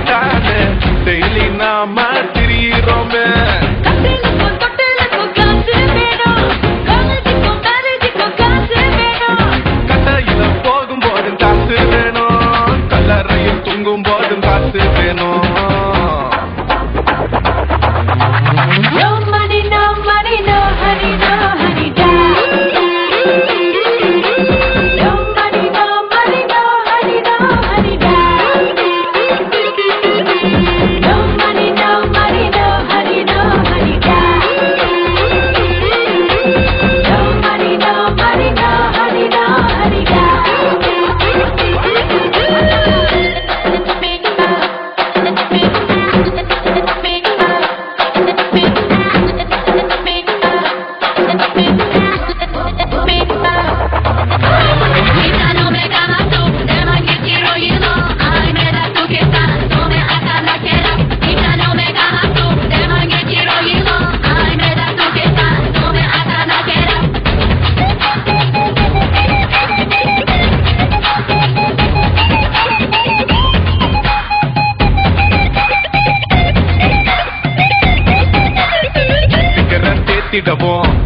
தானே டெய்லி நாம திரியிறோமே. கட்டையில போகும்போதும் காசு வேணும், கல்லறையில் தூங்கும் போதும் காசு வேணும்.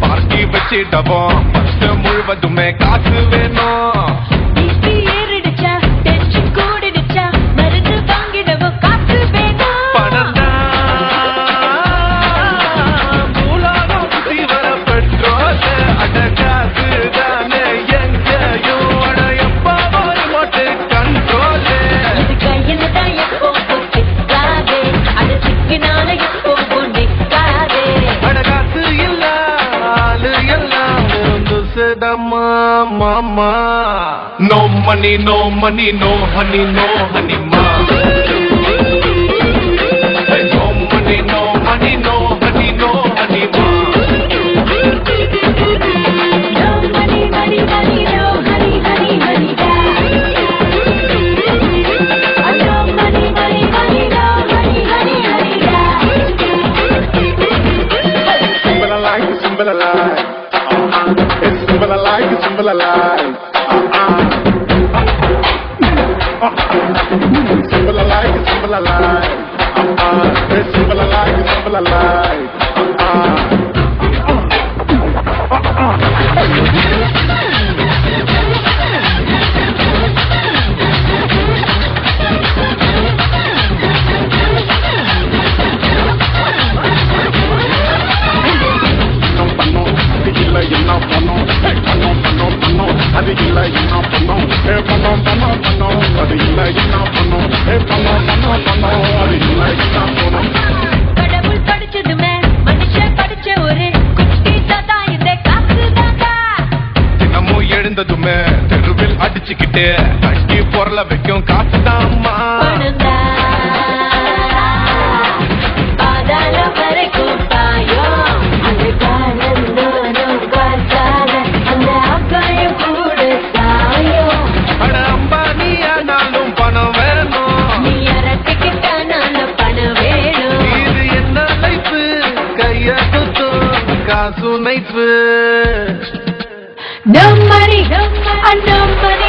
பார்ட்டி வச்சிடவோம், வருஷம் முழுவதுமே காசு வேணும். Mama, no money, no money, no honey, no honey, ma. Hey, no money, no money, no honey, no honey, ma. No money, money, money, no honey, honey, honey, da. No money, money, money, no honey, honey, honey, da. Simple alive, simple alive. It's simple alive, it's simple alive. Simple alive, it's simple alive. It's simple alive, it's simple alive. கடவுள் படிச்சதுமே மனுஷன் படிச்ச ஒரு குட்டி தாத்தா இந்த காசு தாத்தா. தினமும் எழுந்ததுமே தெருவில் அடிச்சுக்கிட்டு கட்டி பொருளை வைக்கும் காசு தாம்மா. பாதாளம் வரைக்கும் பாயும் அந்த காலந்தோறும் பார்த்தால அந்த அப்பாயம் கூட சாயும். அட அம்பானி ஆனாலும் பணம் வேணும், நீ அரட்டிக்கிட்டானாலும் பணம் வேணும். இது என்ன லைஃப், கைய குத்தும் காசு knife. No money, no money.